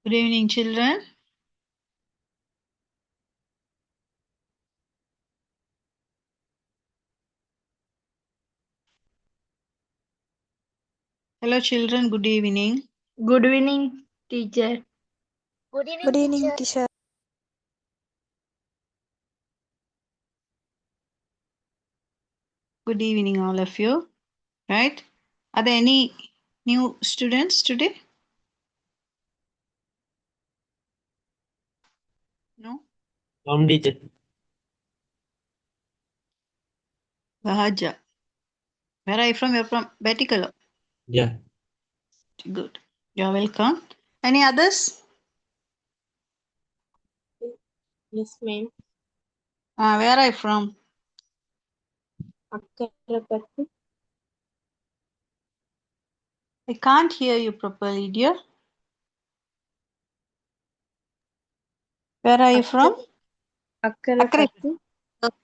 Good evening, children. Hello, children. Good evening. Good evening, teacher. Good evening, Good evening, teacher. teacher. Good evening, all of you. Right? Are there any new students today? No? Teacher. Bahaja. Where are you from? You're from Betikalo. Yeah. Good. You're welcome. Any others? Yes, ma'am. Where are you from? Akkarapatti. I can't hear you properly, dear. Where are you from? Akre. Akkarapatti.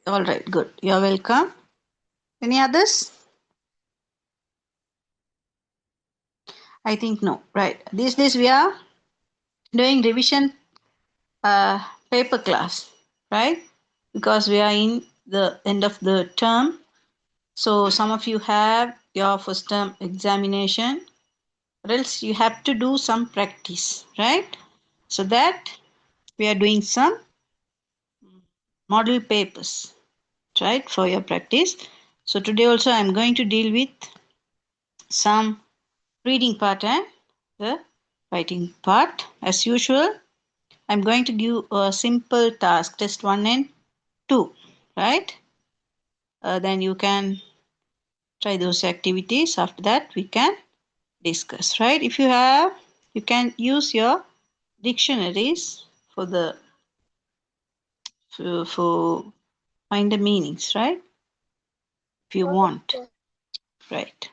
All right, good. You're welcome. Any others? I think no. Right. These days we are doing revision paper class, right? Because we are in the end of the term. So some of you have your first term examination, or else you have to do some practice, right? So that we are doing some model papers, right, for your practice. So today also I'm going to deal with some reading part and the writing part. As usual, I'm going to give a simple task, test 1 and 2, right? Then you can try those activities. After that, we can discuss, right? If you have, you can use your dictionaries for the for find the meanings, right? If you Okay, want, teacher. right?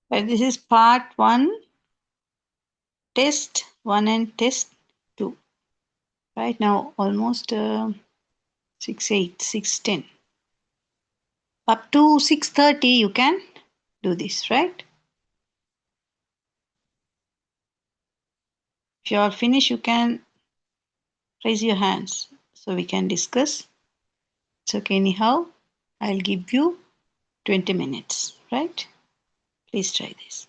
Right, this is part 1, test 1 and test 2. Right now, almost 6, 8, 6, 10. Up to 6:30, you can do this, right? If you are finished, you can raise your hands so we can discuss. It's okay, anyhow. I'll give you 20 minutes, right? Please try this.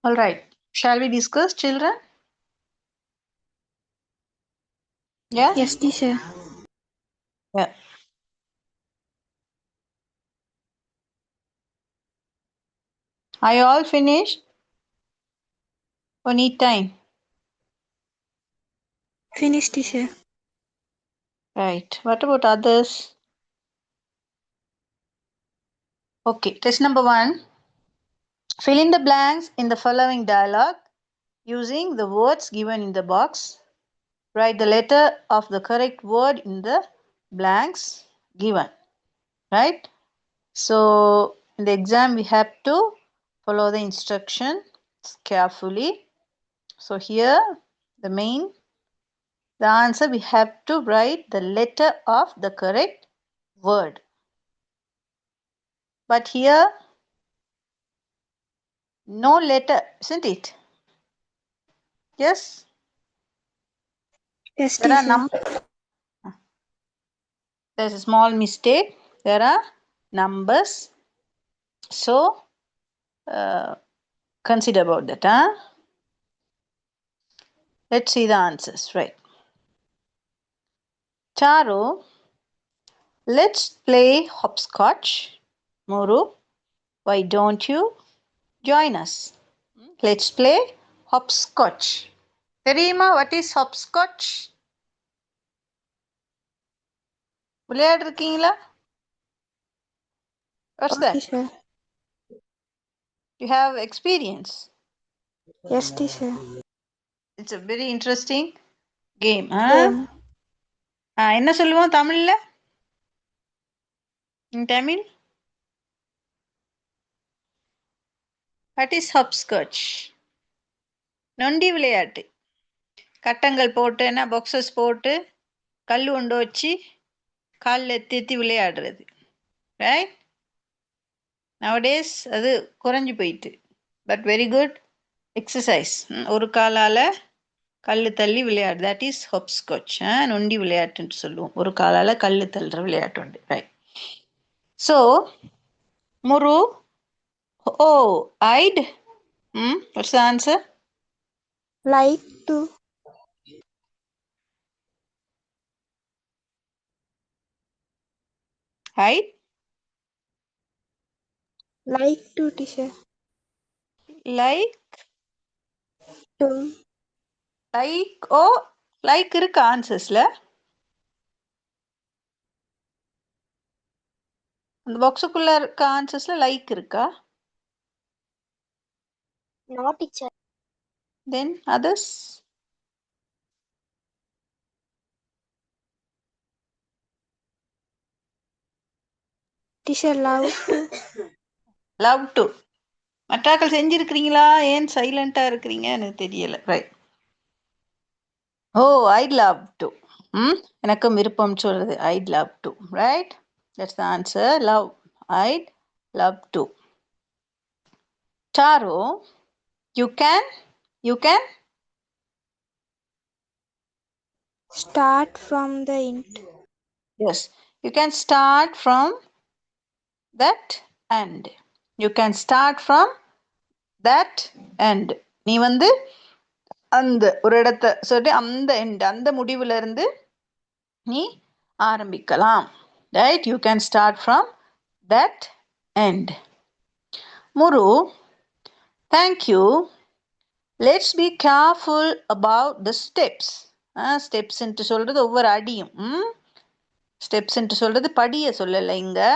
All right. Shall we discuss, children? Yeah? Yes, teacher. Yeah. Are you all finished? Or need time? Finish, teacher. Right. What about others? Okay. Test number 1. Fill in the blanks in the following dialogue using the words given in the box. Write the letter of the correct word in the blanks given. Right? So, in the exam, we have to follow the instructions carefully. So, here the answer, we have to write the letter of the correct word. But here, no letter, isn't it? Yes? Yes, There are teacher. numbers. There's a small mistake. There are numbers. So, consider about that. Huh? Let's see the answers. Right. Taro, let's play hopscotch. Muru, why don't you join us? Let's play hopscotch. தெரியுமா what is hopscotch? விளையாடிருக்கீங்களா? What's Oh, that? teacher. You have experience. Yes, teacher. It's a very interesting game. Game. என்ன சொல்லுவோம் தமிழ்ல? In Tamil? What is hopscotch? நொண்டி விளையாட்டு. கட்டங்கள் போட்டு என்ன boxes போட்டு கல் கொண்டு வச்சு காலில் எத்தி விளையாடுறது. ரைட்? நவடேஸ் அது குறைஞ்சி போயிட்டு. But very good exercise. ஒரு காலால் கல் தள்ளி விளையாடு. That is hopscotch. நொண்டி விளையாட்டுன்னு சொல்லுவோம். ஒரு காலால் கல் தள்ளுற விளையாட்டு உண்டு. Right. So Muru, oh I'd, what's the answer? Like to. Hide? Like to, teacher. Like? To. Like oh like இருக்கு ஆன்சர்ஸில். அந்த பாக்ஸுக்குள்ளே இருக்க ஆன்சர்ஸில் லைக் இருக்கா? No, teacher. Then others? Teacher, love to. Love to. மற்றாக்கள் செஞ்சுருக்கிறீங்களா? ஏன் சைலண்ட்டாக இருக்கிறீங்க? எனக்கு தெரியலை. Right. Oh I'd love to. எனக்கும் விருப்பம் சொல்கிறது. I'd love to. Right? That's the answer. Love. I'd love to. Taro, you can Start from the end. yes, you can start from that end. You can start from that end. நீ வந்து அந்த ஒரு இடத்த சொல்லி அந்த end, அந்த முடிவுல இருந்து நீ ஆரம்பிக்கலாம். Right? You can start from that end. Muru, thank you. Let's be careful about the steps. ஸ்டெப்ஸ்ன்ட்டு சொல்கிறது ஒவ்வொரு அடியும். ஸ்டெப்ஸ்ன்ட்டு சொல்கிறது படியை சொல்லலை, இங்கே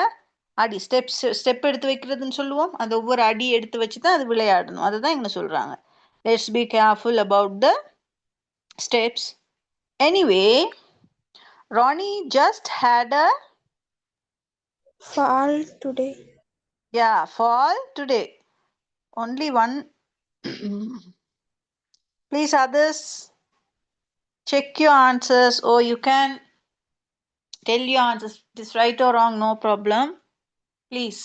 அடி. ஸ்டெப் எடுத்து வைக்கிறதுன்னு சொல்லுவோம். அந்த ஒவ்வொரு அடி எடுத்து வச்சு தான் அது விளையாடணும். அதை தான் இங்கே சொல்கிறாங்க. Let's be careful about the steps. Anyway, Ronnie just had a Fall today. fall today. Only one. Please others check your answers, or you can tell your answers. It is right or wrong, no problem. Please.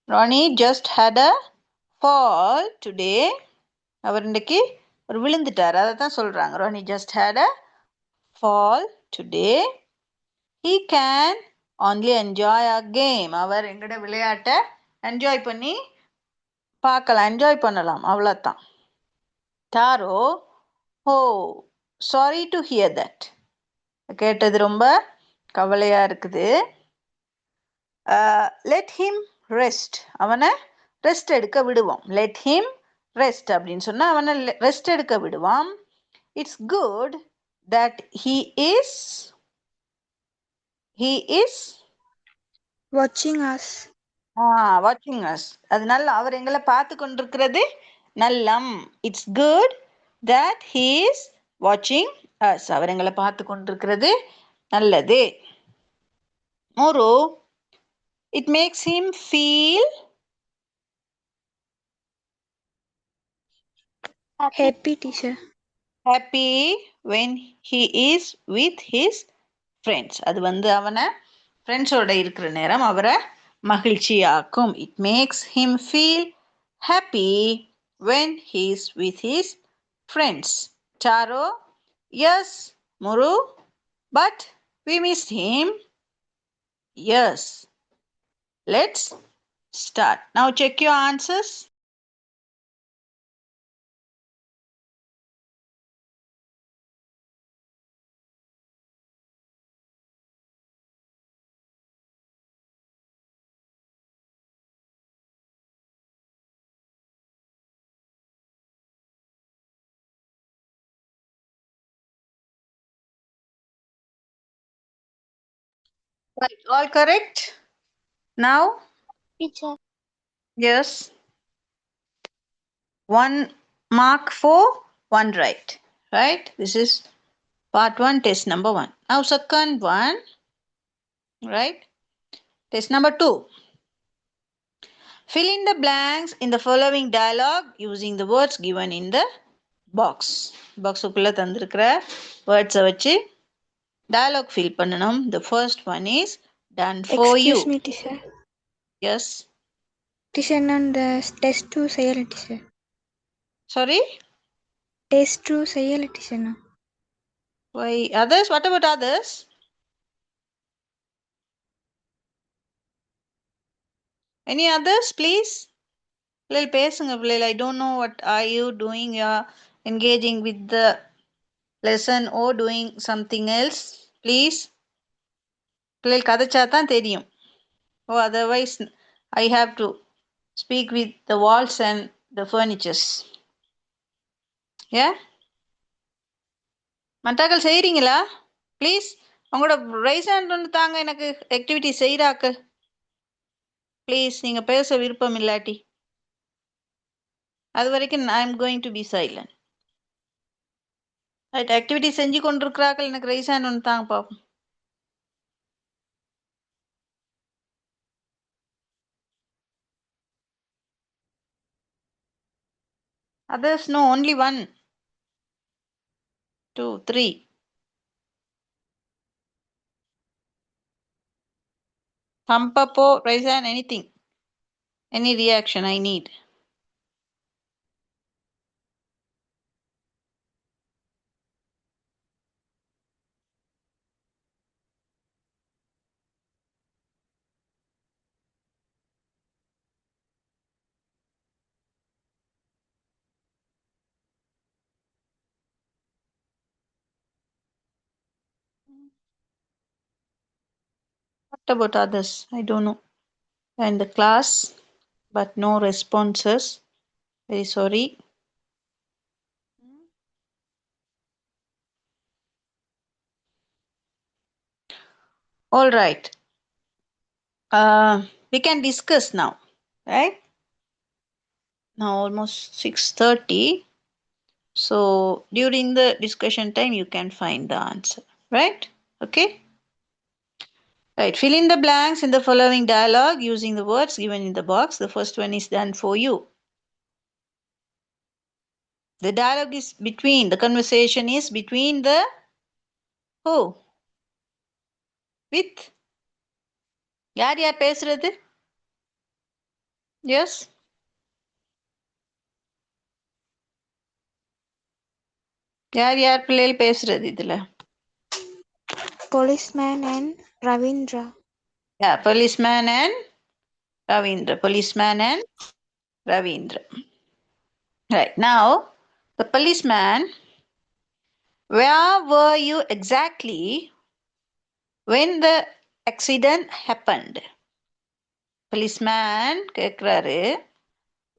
Ronnie just had a fall today. அவர் இன்றைக்கு ஒரு விழுந்துட்டார். அதை தான் சொல்கிறாங்க. Ronnie just had a fall today. He can only enjoy our game. அவர் எங்கட விளையாட்டை enjoy பண்ணி பார்க்கலாம், enjoy பண்ணலாம், அவ்வளோதான். டாரோ, oh sorry to hear that. கேட்டது ரொம்ப கவலையா இருக்குது. Let him rest. அவனை ரெஸ்ட் எடுக்க விடுவோம். லெட் ஹிம் ரெஸ்ட் அப்படின்னு சொன்னா அவனை ரெஸ்ட் எடுக்க விடுவோம். It's good that he is watching us. வாட்சிங் அஸ். அது நல்ல, அவர் எங்களை பார்த்து கொண்டிருக்கிறது நல்லம். It's good that he is watching us. அவர் எங்களை பார்த்து கொண்டிருக்கிறது நல்லது. மோரோ, it makes him feel Happy, teacher. happy when he is with his friends. அது வந்து அவனை ஃப்ரெண்ட்ஸோட இருக்கிற நேரம் அவரை மகிழ்ச்சியாக்கும். it makes him feel happy when he is with his friends. Charo, yes. Muru, but we missed him. Yes. Let's start. Now check your answers. Right, all correct? Now, Teacher. yes. 1 mark for 1 right. Right? This is part 1, test number 1. Now second one, right? Test number 2. Fill in the blanks in the following dialogue using the words given in the box. Boxukulla தந்திருக்கிற வேர்ட்ஸை வச்சு dialogue fill பண்ணணும். The first one is done for you. Excuse me, teacher. Yes. Teacher, நான் the test 2 செய்யல teacher. Sorry? Test 2 செய்யல teacher நான். Why others? What about others? Any others, please? பிள்ளைகள் பேசுங்க பிள்ளைகள். I don't know what are you doing. You are engaging with the lesson or doing something else. Please. பிள்ளைகள் கதைச்சா தான் தெரியும். Oh, otherwise I have to speak with the walls and the furnitures. Yeah? மற்றாக்கள் செய்கிறீங்களா? Please உங்களோட rice hand ஒன்று தாங்க, எனக்கு activity செய்கிறாக்கு. Please, நீங்கள் பேச விருப்பம் இல்லாட்டி அது வரைக்கும் I am going to be silent. Right, activity செஞ்சு கொண்டிருக்கிறார்கள். எனக்கு ரைஸ் ஹேண்ட் ஒன்று தாங்க பாப்போம். Others, no, only 1, 2, 3. Thumb up or raise hand, anything. Any reaction I need. What about others? I don't know. In the class, but no responses. Very sorry. All right. We can discuss now, right? Now almost 6:30. So during the discussion time, you can find the answer, right? Okay. Right. Fill in the blanks in the following dialogue using the words given in the box. The first one is done for you. The dialogue is between, the conversation is between the who? With? யார் யார் பேசுறது? Yes? யார் யார் பிள்ளைகள் பேசுறது இதுல? Policeman and Ravindra. Yeah, policeman and Ravindra. Policeman and Ravindra. Right. Now, the policeman, where were you exactly when the accident happened? Policeman கேக்குறாரு,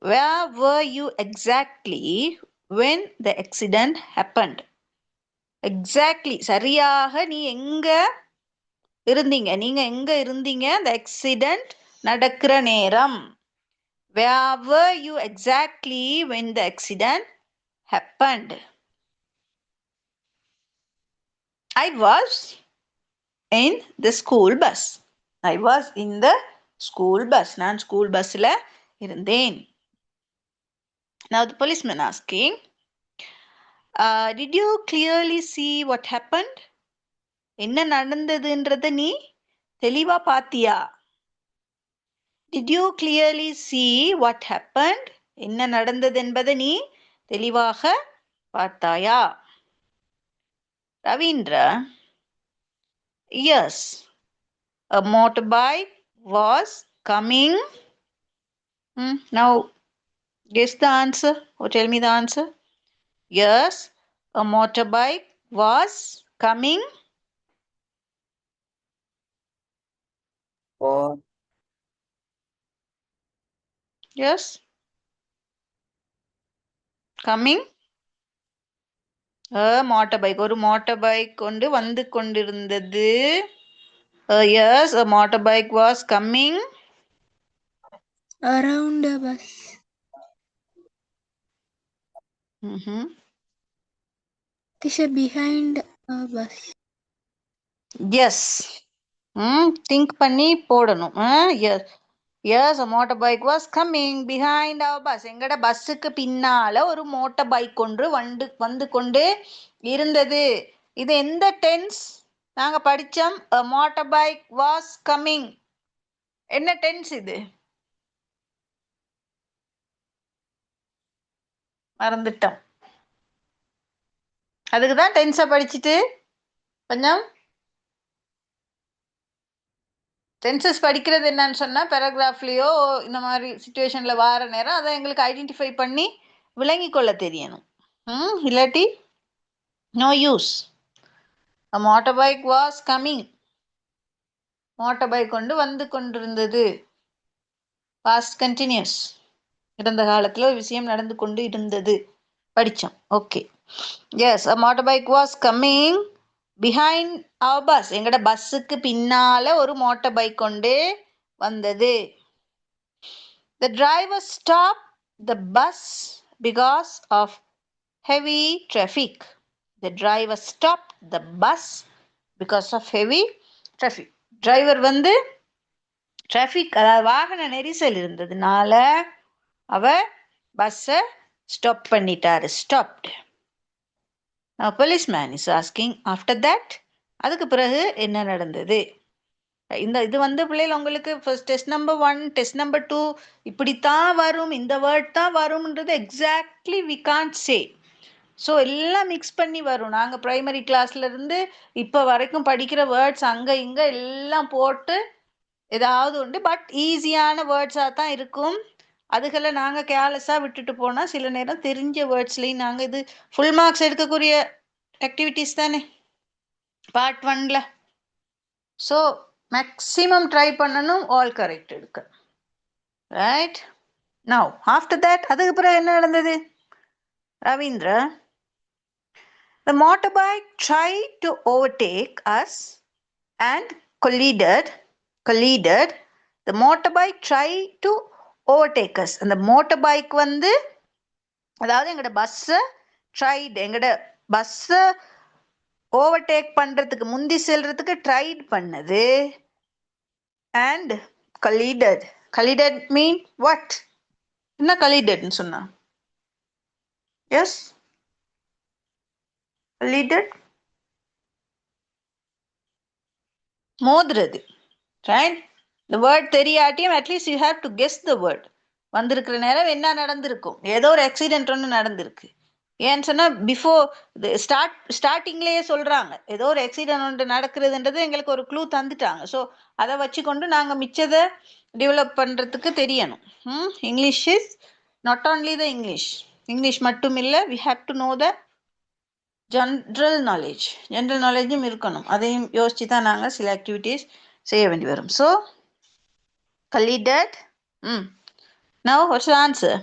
where were you exactly when the accident happened? Exactly. சரியாக நீ எங்க இருந்தீங்க? நீங்க எங்க இருந்தீங்க the accident நடக்கிற நேரம்? Where were you exactly when the accident happened? I was in the school bus. I was in the school bus. நான் ஸ்கூல் பஸ்ல இருந்தேன். Now the policeman asking, did you clearly see what happened? என்ன நடந்ததுன்றத நீ தெளிவா பாத்தியா? Did you clearly see what happened? என்ன நடந்தது என்பதை நீ தெளிவாக பார்த்தாயா? Ravindra, yes, a motorbike was coming. Now guess the answer or tell me the answer. Yes, a motorbike was coming. Oh. Yes, coming. A motorbike, ஒரு motorbike கொண்டு வந்து கொண்டிருந்தது. Yes, a motorbike was coming Around the bus. Teacher, behind a bus. Yes. Think பண்ணி போடணும். Yes. Yes, a motorbike was coming behind our bus. எங்கட பஸ்ஸுக்கு பின்னால ஒரு மோட்டார் பைக் ஒன்று வந்து கொண்டு இருந்தது. இது எந்த டென்ஸ்? நாங்க படிச்சோம் a motorbike was coming. என்ன டென்ஸ் இது? மறந்துட்டோம். அதுக்கு தான் டென்ஸை படிச்சுட்டு கொஞ்சம் டென்சஸ் படிக்கிறது என்னன்னு சொன்னால் பேராகிராஃப்லேயோ இந்த மாதிரி சுச்சுவேஷனில் வார நேரம் அதை எங்களுக்கு ஐடென்டிஃபை பண்ணி விளங்கி கொள்ள தெரியணும். இல்லாட்டி no use. A motor bike was coming. Motor bike கொண்டு வந்து கொண்டிருந்தது. Past continuous. இறந்த காலத்தில் ஒரு விஷயம் நடந்து கொண்டு இருந்தது படித்தோம். Okay. Yes, a motor bike was coming behind our bus. எங்கட பஸ்ஸுக்கு பின்னால ஒரு மோட்டார் பைக் கொண்டு வந்தது. The driver stopped the bus because of heavy traffic. The driver stopped the bus because of heavy traffic. Driver வந்து traffic, அதாவது வாகன நெரிசல் இருந்ததுனால அவர் பஸ்ஸை ஸ்டாப் பண்ணிட்டாரு. Stopped. Now policeman is asking, after that, அதுக்கு பிறகு என்ன நடந்தது? இது வந்து பிள்ளைகள் உங்களுக்கு first test number 1, test number 2 இப்படித்தான் வரும், இந்த வேர்ட் தான் வரும்ன்றது exactly we can't say. So எல்லாம் மிக்ஸ் பண்ணி வரும். நாங்கள் ப்ரைமரி கிளாஸ்லேருந்து இப்போ வரைக்கும் படிக்கிற வேர்ட்ஸ் அங்கே இங்கே எல்லாம் போட்டு ஏதாவது உண்டு. பட் ஈஸியான வேர்ட்ஸாக தான் இருக்கும். அதுகளை நாங்கள் கேர்லெஸ்ஸாக விட்டுட்டு போனால் சில நேரம் தெரிஞ்ச வேர்ட்ஸ்லேயும் நாங்கள் இது ஃபுல் மார்க்ஸ் எடுக்கக்கூடிய ஆக்டிவிட்டீஸ் தானே பார்ட் 1ல். ஸோ மேக்ஸிமம் ட்ரை பண்ணணும் ஆல் கரெக்ட் எடுக்க. ரைட். நவ் ஆஃப்டர் தட் அதுக்கு பிறகு என்ன நடந்தது? Ravindra, the motorbike tried to overtake us and collided. The motorbike tried to overtake us. அந்த motorbike வந்து அதாவது எங்கட பஸ்ஸை ட்ரைட், எங்கட பஸ்ஸை ஓவர்டேக் பண்ணுறதுக்கு முந்தி செல்றதுக்கு ட்ரைட் பண்ணது. And collided. Collided mean what? என்ன collidedன்னு சொன்னா? எஸ், collided மோதுறது. ரைட். இந்த வேர்ட் தெரியாட்டியும் at least you have to guess the word. வந்திருக்கிற நேரம் என்ன நடந்திருக்கும்? ஏதோ ஒரு ஆக்சிடென்ட் ஒன்று நடந்திருக்கு. ஏன்னு சொன்னால் பிஃபோர் ஸ்டார்டிங்லேயே சொல்கிறாங்க ஏதோ ஒரு ஆக்சிடென்ட் ஒன்று நடக்கிறதுன்றது எங்களுக்கு ஒரு க்ளூ தந்துட்டாங்க. ஸோ அதை வச்சுக்கொண்டு நாங்கள் மிச்சதை டெவலப் பண்ணுறதுக்கு தெரியணும். English is not only the English மட்டும் இல்லை, we have to know the general நாலேஜும் இருக்கணும். அதையும் யோசித்து தான் நாங்கள் சில ஆக்டிவிட்டீஸ் செய்ய வேண்டி வரும். So collided. Now what's the answer?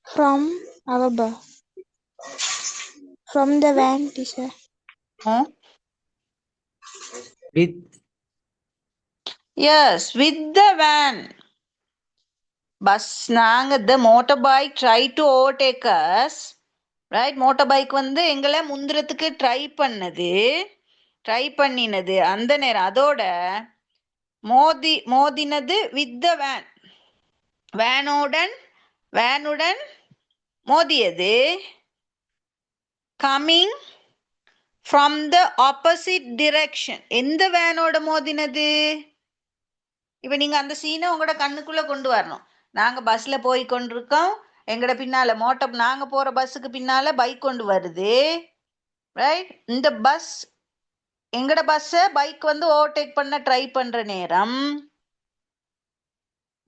From our bus. From the van, teacher. With. Yes, with the van. Bus நாங்க the motorbike try to overtake us. Right? Motorbike வந்து எங்களை முந்திரத்துக்கு ட்ரை பண்ணினது அந்த நேரம் அதோட மோதினது வித் த வேனுடன் மோதியது coming from the opposite direction. எந்த வேனோட மோதினது? இப்போ நீங்கள் அந்த சீனை உங்களோட கண்ணுக்குள்ளே கொண்டு வரணும். நாங்கள் பஸ்ஸில் போய் கொண்டிருக்கோம், எங்களோட பின்னால் நாங்கள் போகிற பஸ்ஸுக்கு பின்னால் பைக் கொண்டு வருது. ரைட்? இந்த பஸ் எங்களோட பஸ்ஸை பைக் வந்து ஓவர்டேக் பண்ண ட்ரை பண்ணுற நேரம்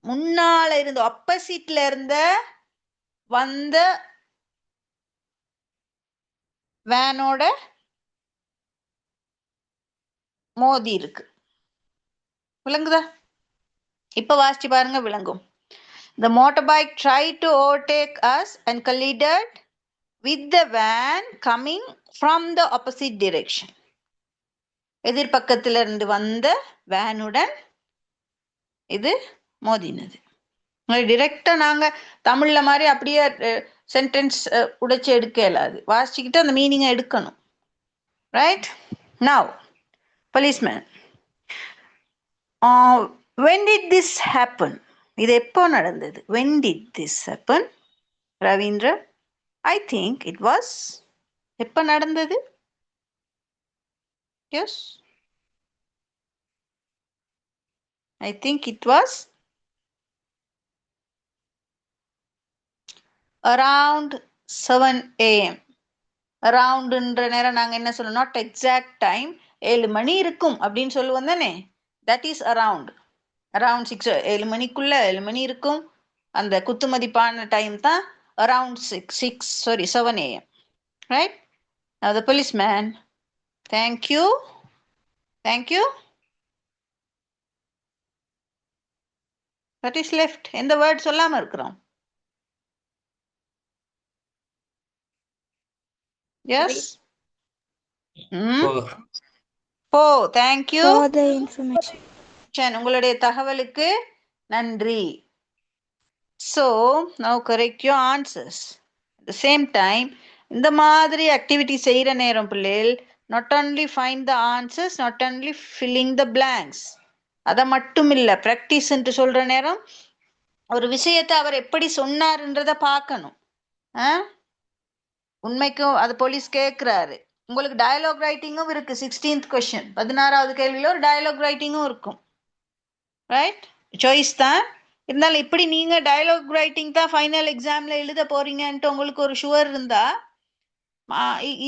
முன்னால் இருந்து ஆப்போசிட்ல இருந்த வந்த வேனோட மோதி இருக்கு. விளங்குதா? இப்ப வாசிச்சு பாருங்க, விளங்கும். The motorbike tried to overtake us and collided with the van coming from the opposite direction. எதிர்பக்கத்துல இருந்து வந்த வேனுடன் இது மோதினது. டிரெக்டா நாங்க தமிழ்ல மாதிரி அப்படியே சென்டென்ஸ் உடைச்சு எடுக்க இயலாது. வாசிச்சுக்கிட்டு அந்த மீனிங்கை எடுக்கணும். Right? Now policeman. When did this happen? இது எப்போ நடந்தது? When did this happen? Ravindra, I think it was. எப்போ நடந்தது? Yes, I think it was around 7 AM. அரவுண்டுன்ற நேரம் நாங்கள் என்ன சொல்லணும்? Not exact time. 7 மணி இருக்கும் அப்படின்னு சொல்லுவோம் தானே? That is around 6. 7 மணிக்குள்ள 7 மணி இருக்கும். அந்த குத்துமதிப்பான டைம் தான் around 7 AM. Right? Now the policeman. Thank you. That is left. எந்த வேர்ட் சொல்லாம இருக்கிறோம்? Yes. Thank you for the information. உங்களுடைய தகவலுக்கு நன்றி. So now correct your answers. At the same time, இந்த மாதிரி ஆக்டிவிட்டி செய்கிற நேரம் பிள்ளைகள் not only find the answers, not only filling the blanks, அதை மட்டும் இல்லை, ப்ராக்டிஸ் என்று சொல்கிற நேரம் ஒரு விஷயத்தை அவர் எப்படி சொன்னார்ன்றதை பார்க்கணும். உண்மைக்கும் அது போலீஸ் கேட்குறாரு. உங்களுக்கு டயலாக் ரைட்டிங்கும் இருக்கு. 16th கொஸ்டின் 16வது கேள்வியில் ஒரு டயலாக் ரைட்டிங்கும் இருக்கும். ரைட்? சாய்ஸ் தான். இருந்தாலும் இப்படி நீங்கள் டயலாக் ரைட்டிங் தான் ஃபைனல் எக்ஸாமில் எழுத போகிறீங்கன்ட்டு உங்களுக்கு ஒரு ஷுவர் இருந்தால்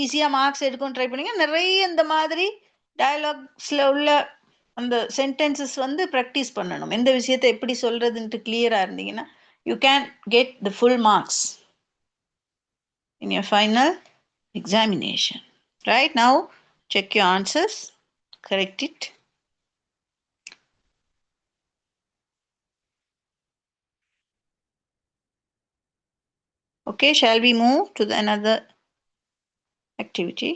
ஈஸியாக மார்க்ஸ் எடுக்கும் ட்ரை பண்ணுங்க. நிறைய இந்த மாதிரி டயலாக்ஸில் உள்ள அந்த சென்டென்சஸ் வந்து ப்ராக்டிஸ் பண்ணணும். எந்த விஷயத்தை எப்படி சொல்கிறதுன்ட்டு கிளியராக இருந்தீங்கன்னா you can get the full marks in your final examination. Right? Now check your answers, correct it. Okay, shall we move to another activity?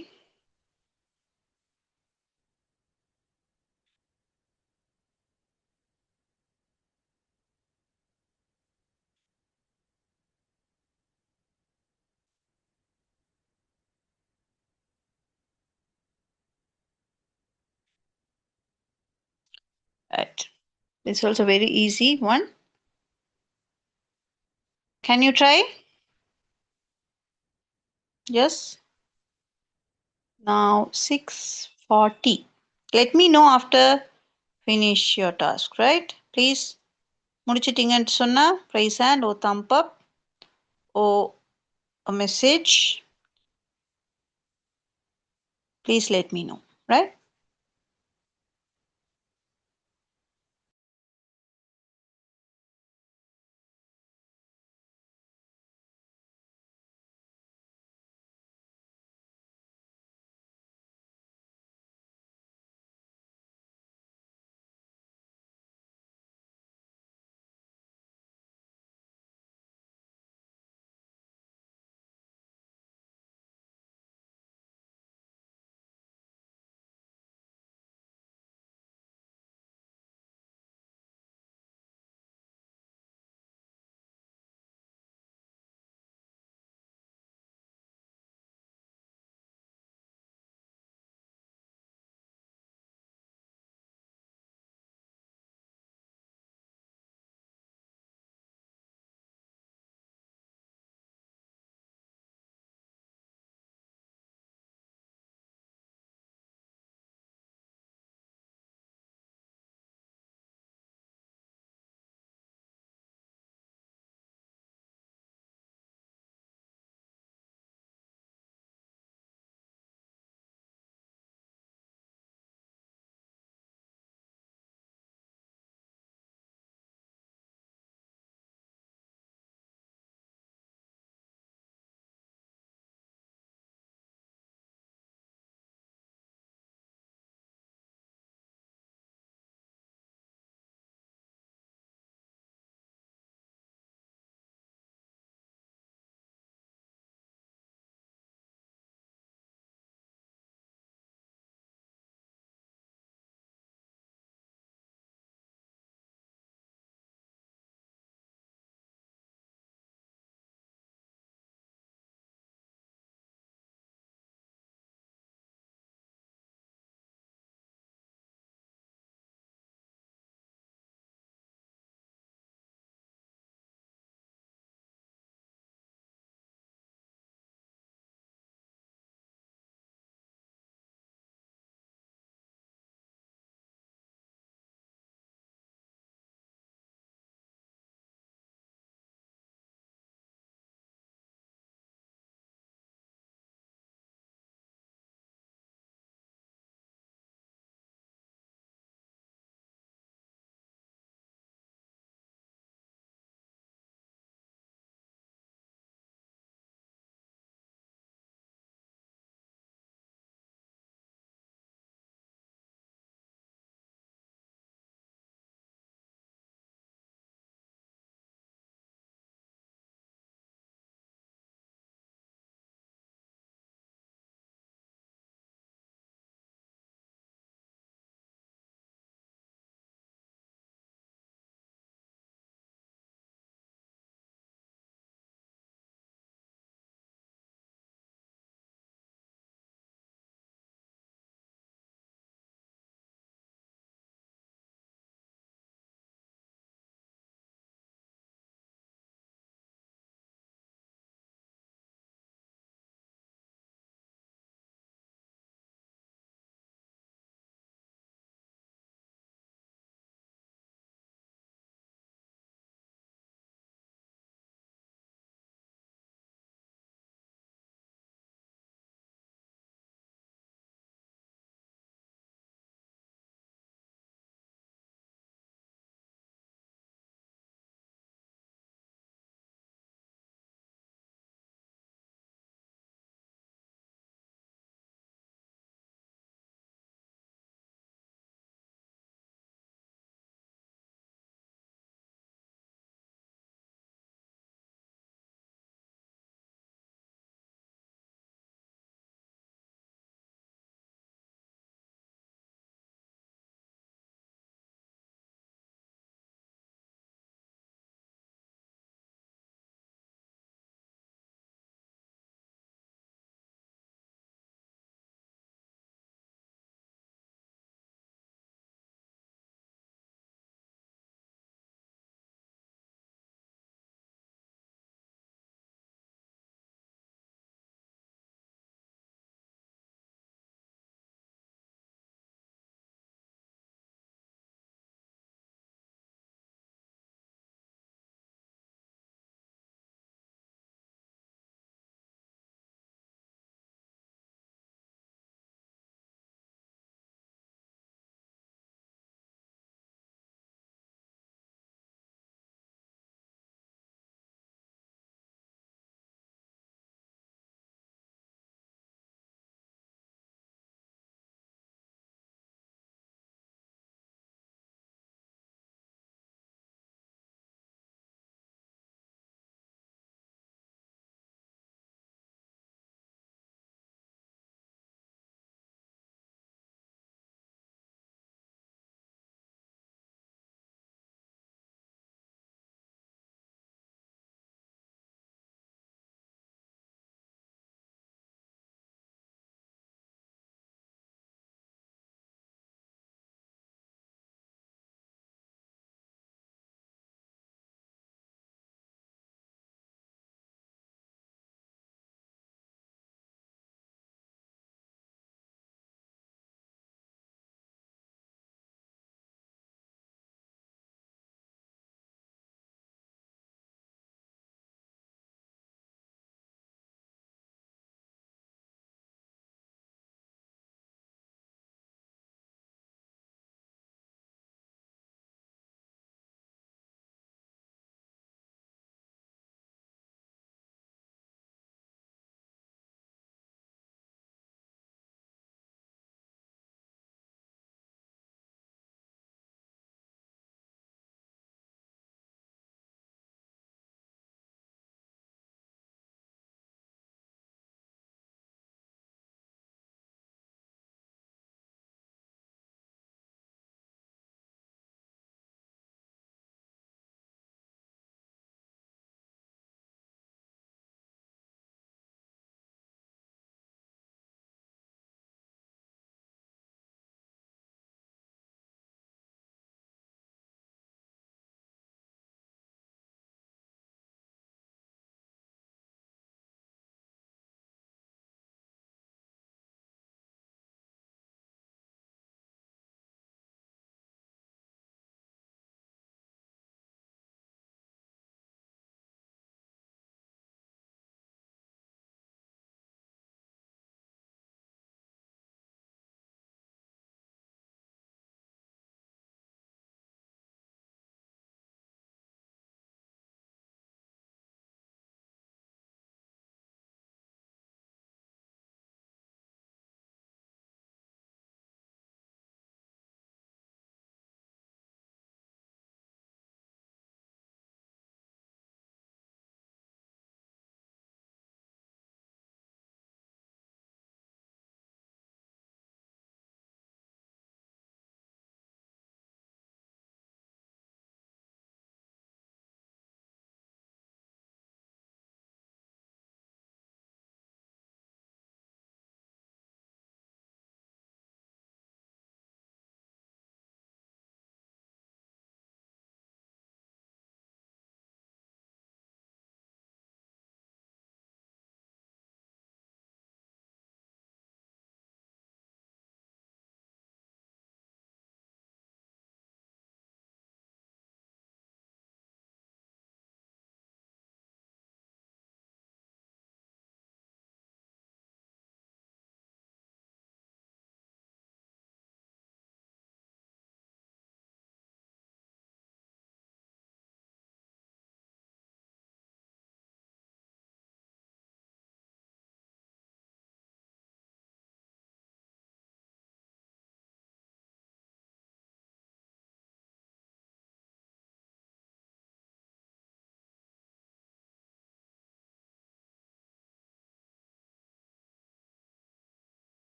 Right. It's also very easy one. Can you try? Yes. Now 6:40. Let me know after finish your task, right? Please. முடிச்சிட்டீங்கன்னு சொன்னா raise hand or thumb up or a message, please let me know, right?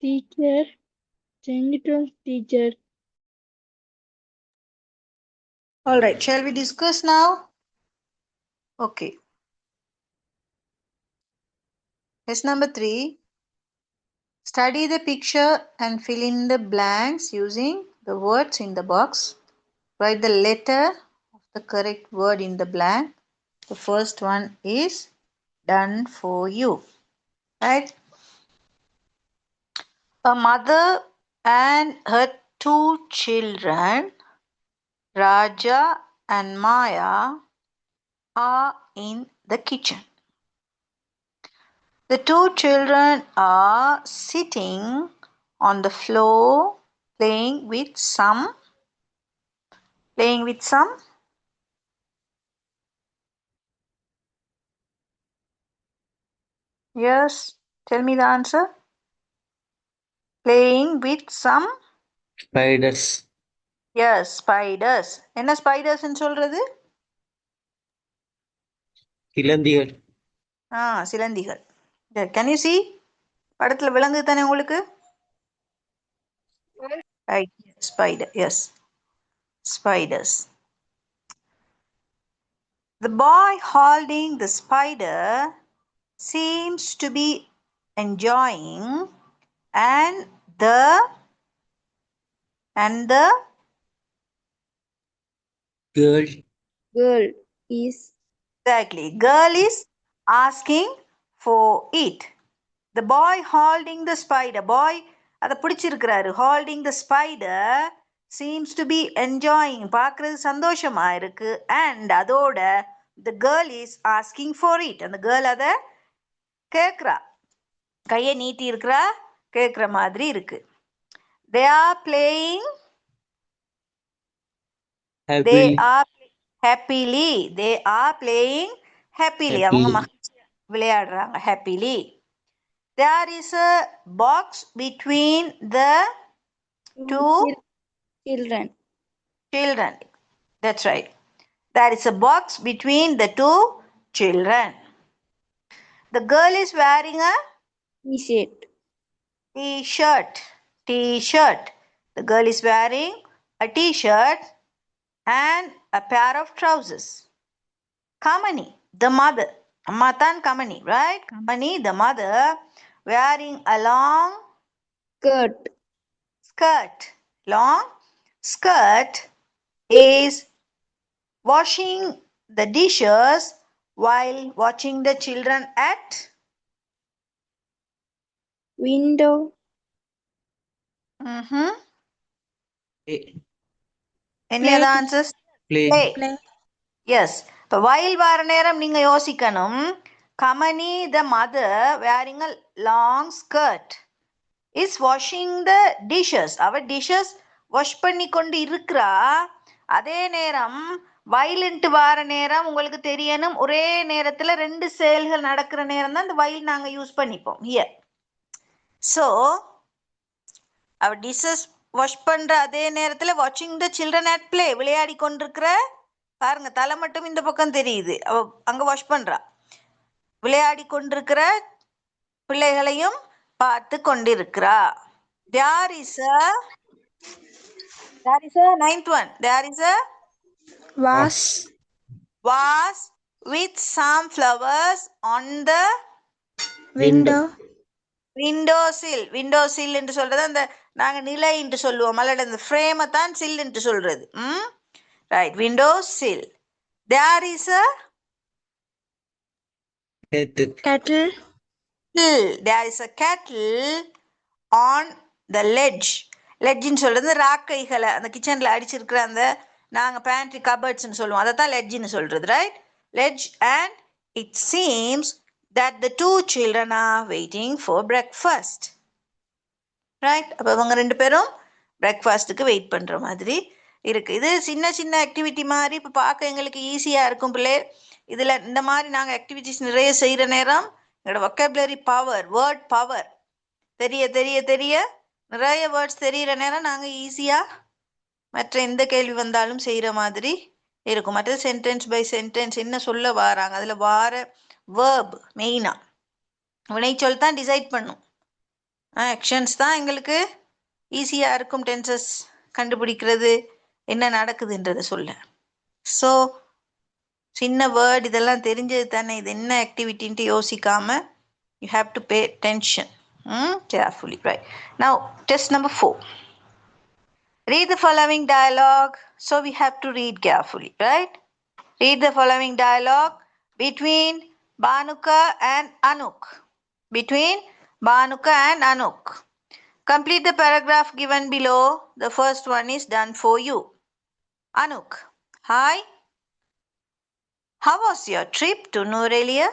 Teacher. Change to teacher. All right, shall we discuss now? Okay. Test number 3. Study the picture and fill in the blanks using the words in the box. Write the letter of the correct word in the blank. The first one is done for you. Right? A mother and her 2 children, Raja and Maya, are in the kitchen. The 2 children are sitting on the floor playing with some. Yes, tell me the answer. Playing with some. Spiders. Yes, spiders. என்ன spiders ன்னு சொல்றது? சிலந்திகள். சிலந்திகள். Can you see? படத்துல விளங்குது தானே உங்களுக்கு? Right, spider. Yes, spiders. The boy holding the spider seems to be enjoying and the Girl is exactly girl is asking for it. The boy holding the spider, boy அதை பிடிச்சிருக்கிறாரு, holding the spider seems to be enjoying, பார்க்கறது சந்தோஷமா இருக்கு, and அதோட the girl is asking for it, அந்த girl அதை கேட்குறா, கையை நீட்டி இருக்கிறா, கேட்குற மாதிரி இருக்கு. They are playing happily. They are playing happily. அவங்க மகிழ்ச்சியா விளையாடுறாங்க happily. There is a box between the 2 children. That's right. There is a box between the 2 children. The girl is wearing a T-shirt. The girl is wearing a T-shirt and a pair of trousers. Kamani, the mother. Amatan Kamani, right? Kamani, the mother, wearing a long skirt. Long skirt is washing the dishes while watching the children at window. Any other answers? Play. Yes. இப்போ while வர நேரம் நீங்க யோசிக்கணும். Kamani, the mother, wearing a long skirt, is washing the dishes. அவ dishes wash பண்ணி கொண்டு இருக்கிறா. அதே நேரம் வயலண்ட் வார நேரம் உங்களுக்கு தெரியணும், ஒரே நேரத்தில் 2 செயல்கள் நடக்கிற நேரம் தான் இந்த வயல் நாங்கள் யூஸ் பண்ணிப்போம் ஹியர். ஸோ அவ டிஷஸ் வாஷ் பண்ணுற அதே நேரத்தில் வாட்சிங் த சில்ட்ரன் அட் பிளே, விளையாடி கொண்டிருக்கிற, பாருங்க தலை மட்டும் இந்த பக்கம் தெரியுது, அவ அங்கே வாஷ் பண்ணுறா, விளையாடி கொண்டிருக்கிற பிள்ளைகளையும் பார்த்து கொண்டிருக்கிறா. There is a ninth one. There is a vase with some flowers on the windowsill என்று சொல்றது அந்த நாங்க நிலை என்று சொல்லுவோம், அல்லது அந்த ஃப்ரேமை தான் சில் என்று சொல்றது. Right, windowsill. There is a kettle. There is a kettle on the ledge. லெட்ஜின்னு சொல்கிறது ராக்கைகளை அந்த கிச்சனில் அடிச்சிருக்கிற அந்த நாங்கள் பேண்ட்ரி கபர்ட்ஸ்ன்னு சொல்லுவோம், அதை தான் லெட்ஜின்னு சொல்கிறது. Right, ledge. And it seems that the 2 children are waiting for breakfast. Right, அப்போ இவங்க 2 பேரும் பிரேக்ஃபாஸ்ட்டுக்கு வெயிட் பண்ணுற மாதிரி இருக்குது. இது சின்ன சின்ன ஆக்டிவிட்டி மாதிரி இப்போ பார்க்க எங்களுக்கு ஈஸியாக இருக்கும் பிள்ளை. இதில் இந்த மாதிரி நாங்கள் ஆக்டிவிட்டிஸ் நிறைய செய்கிற நேரம் எங்களோட வொக்காபுலரி பவர், வேர்ட் பவர் தெரிய தெரிய தெரிய நிறைய வேர்ட்ஸ் தெரிகிற நேரம் நாங்கள் ஈஸியாக மற்ற எந்த கேள்வி வந்தாலும் செய்கிற மாதிரி இருக்கும். மற்றது சென்டென்ஸ் பை சென்டென்ஸ் என்ன சொல்ல வராங்க, அதில் வார வேர்ப் மெயினாக வினைச்சொல் தான் டிசைட் பண்ணும். ஆக்ஷன்ஸ் தான் எங்களுக்கு ஈஸியாக இருக்கும் டென்சஸ் கண்டுபிடிக்கிறது, என்ன நடக்குதுன்றதை சொல்ல. ஸோ சின்ன வேர்ட் இதெல்லாம் தெரிஞ்சது தானே, இது என்ன ஆக்டிவிட்டின்ட்டு யோசிக்காம you have to pay attention carefully. Right, now test number 4. Read the following dialogue. So we have to read carefully, right? Read the following dialogue between Banuka and Anuk. Between Banuka and Anuk. Complete the paragraph given below. The first one is done for you. Anuk, hi. How was your trip to Nurelia?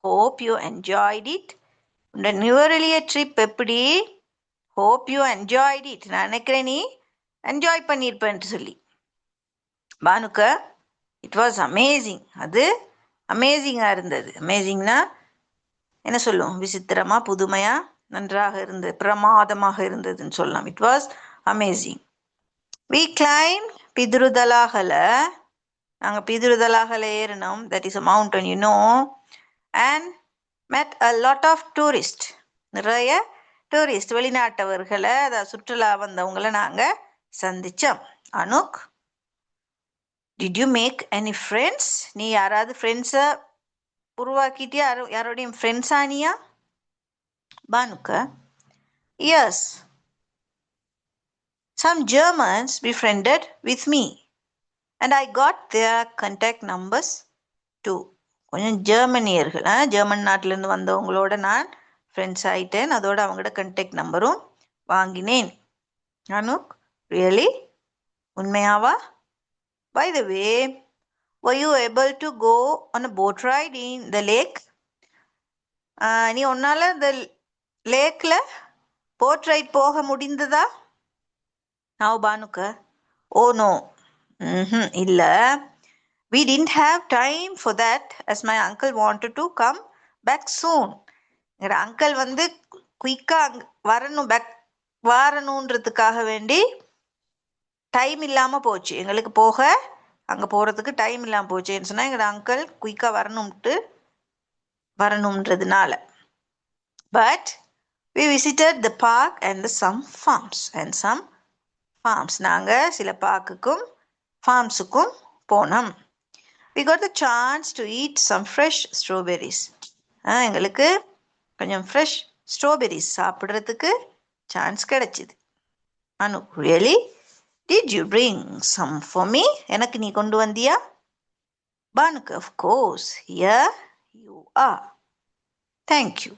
Hope you enjoyed it. The Nurelia trip எப்படி? Hope you enjoyed it. நான் நினைக்கிறேன் நீ enjoy பண்ணியிருப்பேன்ட்டு சொல்லி. Bhanuka, it was amazing. அது அமேசிங்காக இருந்தது. அமேசிங்னா என்ன சொல்லும்? விசித்திரமா, புதுமையா, நன்றாக இருந்தது, பிரமாதமாக இருந்ததுன்னு சொல்லலாம். It was amazing. We climb Pidurutalagala. நாங்கள் பித்ருதலாகல ஏறினோம். That is a mountain, you know. And met a lot of tourists. நிறைய டூரிஸ்ட், வெளிநாட்டவர்களை, அதாவது சுற்றுலா வந்தவங்களை நாங்கள் சந்தித்தோம். Anuk, did you make any friends? நீ யாராவது ஃப்ரெண்ட்ஸை உருவாக்கிட்டியா? யாரோடையும் ஃப்ரெண்ட்ஸ் ஆனியா? Banuka, yes, some Germans befriended with me and I got their contact numbers too. கொஞ்சம் ஜெர்மனியர்கள், ஜெர்மன் நாட்டிலேருந்து வந்தவங்களோட நான் ஃப்ரெண்ட்ஸ் ஆகிட்டேன், அதோட அவங்களோட கண்டெக்ட் நம்பரும் வாங்கினேன். அனுக், ரியலி? உண்மையாவா? By the way, were you able to go on a boat ride in the lake? நீ உன்னால் இந்த லேக்கில் போட் ரைட் போக முடிந்ததா? Now Banuka, oh no, இல்லை. We didn't have time for that as my uncle wanted to come back soon. எங்களோட uncle வந்து குயிக்காக வரணுன்றதுக்காக வேண்டி டைம் இல்லாமல் போச்சு. எங்களுக்கு அங்கே போகிறதுக்கு டைம் இல்லாமல் போச்சுன்னு சொன்னால் எங்களோட அங்கிள் குயிக்காக வரணுன்றதுனால. But we visited the park and some farms. நாங்கள் சில பார்க்குக்கும் ஃபார்ம்ஸுக்கும் போனோம். We got the chance to eat some fresh strawberries. எங்களுக்கு கொஞ்சம் ஃப்ரெஷ் ஸ்ட்ராபெரிஸ் சாப்பிட்றதுக்கு சான்ஸ் கிடைச்சிது. Anu, really? Did you bring some for me? எனக்கு நீ கொண்டு வந்தியா? பானுக்கு, of course, here you are. Thank you.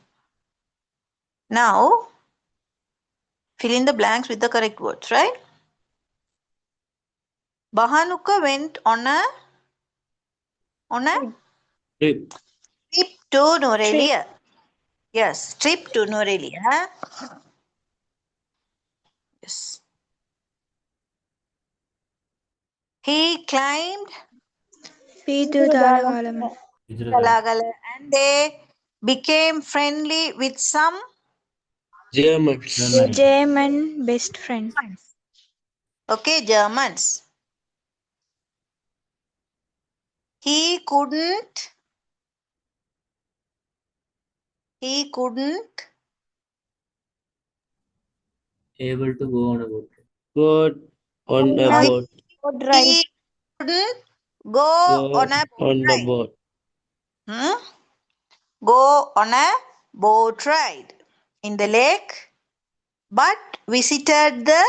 Now fill in the blanks with the correct words, right? Bahanuka went on a trip to Nurelia. Yes, trip to Nurelia. Yes. He climbed Pidudalagalam. and they became friendly with some German best friend. Okay, Germans. He couldn't able to go on a boat. Boat on a boat. He couldn't go on a boat. Go on a boat ride in the lake, but visited the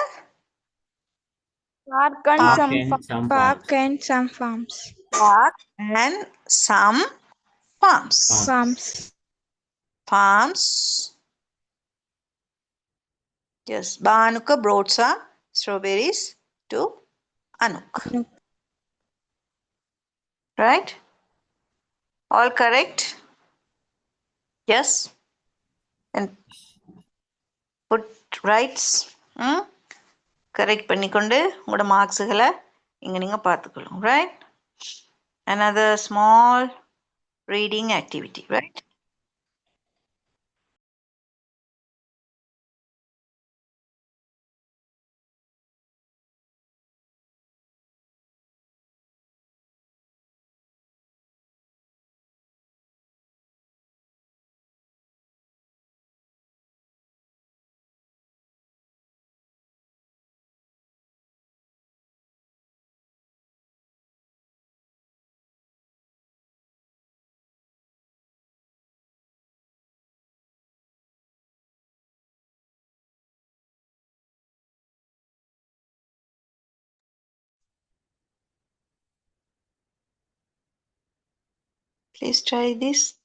Park and some Park and some farms. Park and some farms. Yes, Banuka brought some strawberries to Anuk. Right? All correct? Yes? And put rights. Correct பண்ணிக்கொண்டு உங்களோட மார்க்ஸுகளை இங்கே நீங்கள் பார்த்துக்கணும். Right? Another small reading activity, right? Please try this.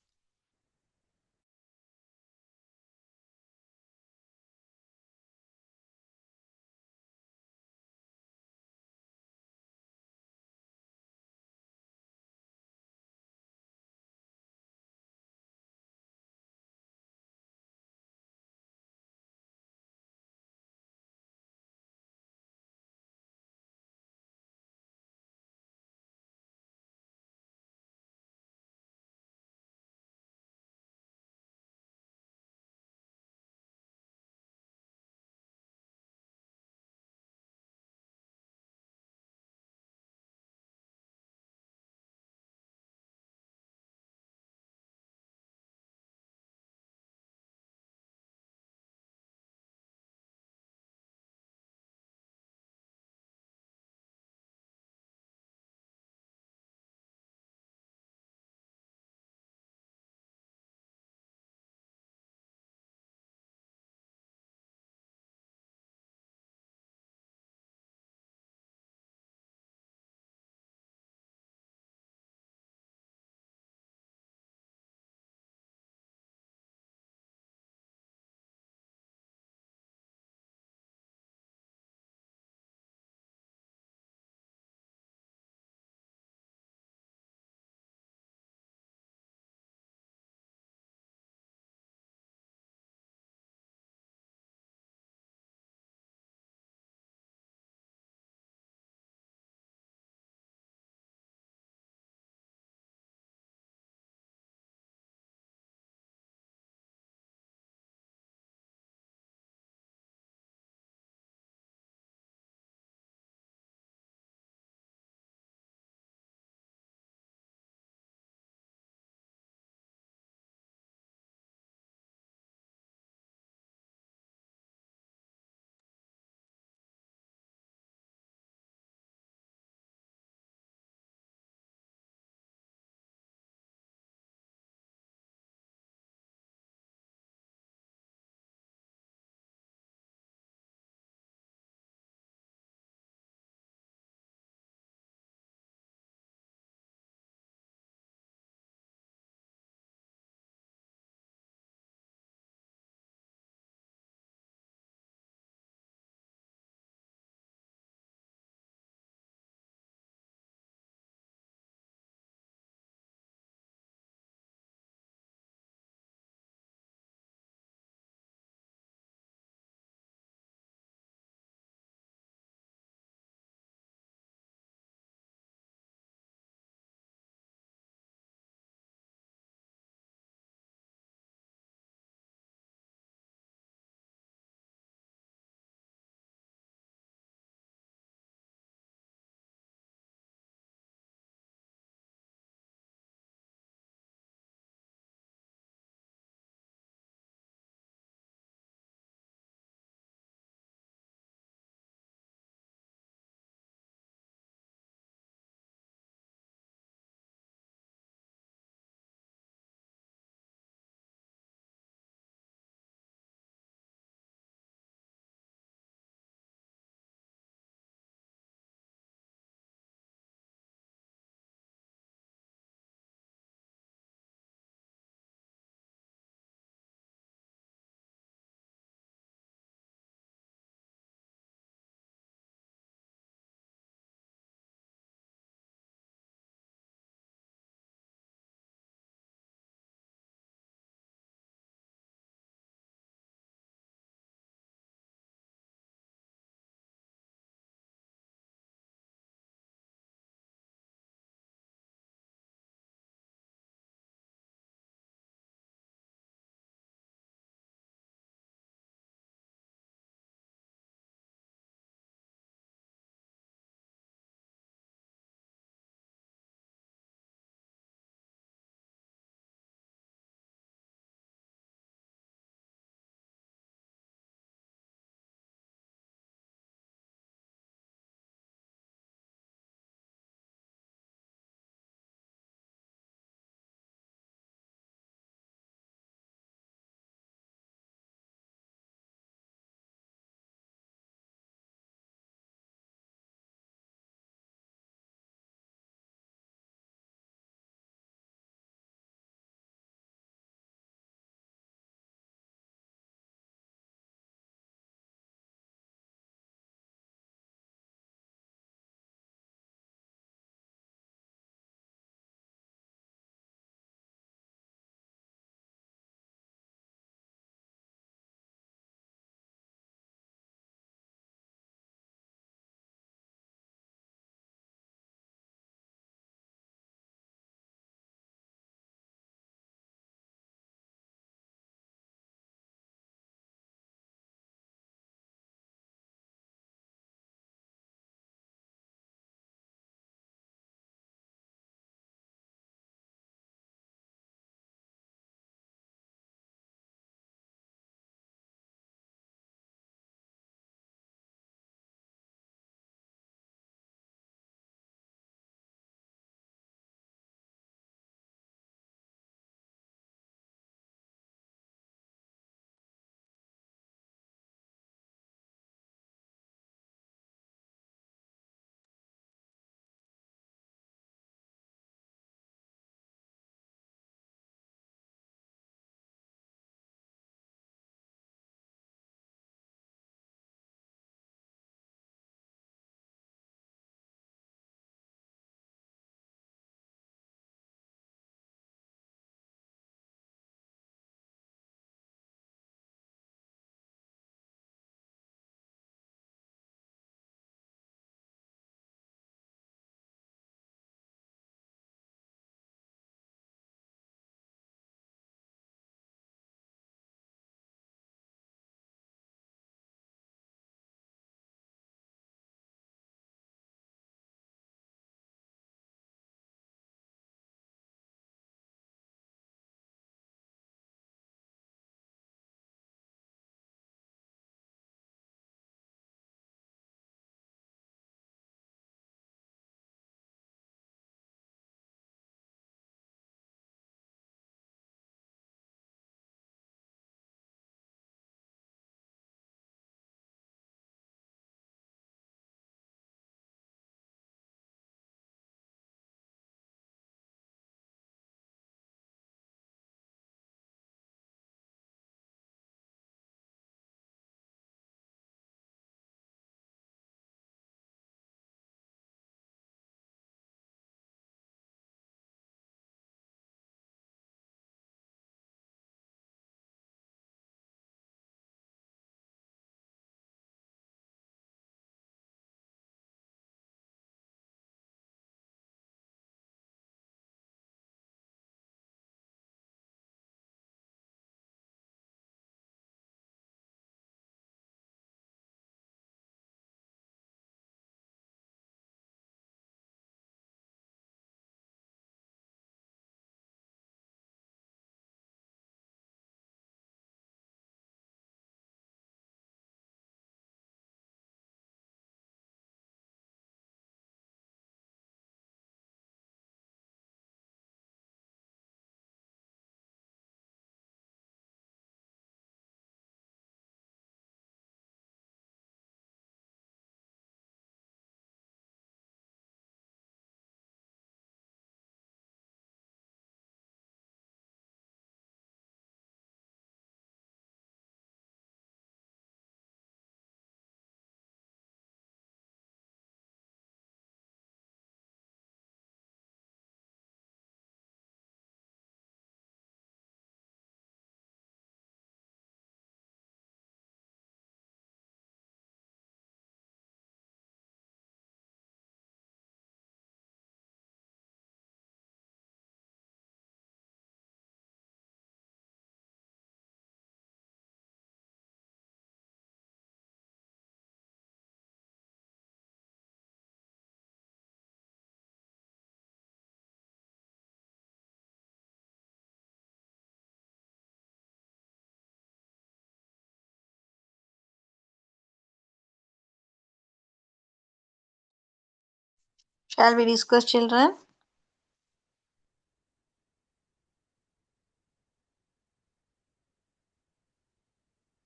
Shall we discuss, children?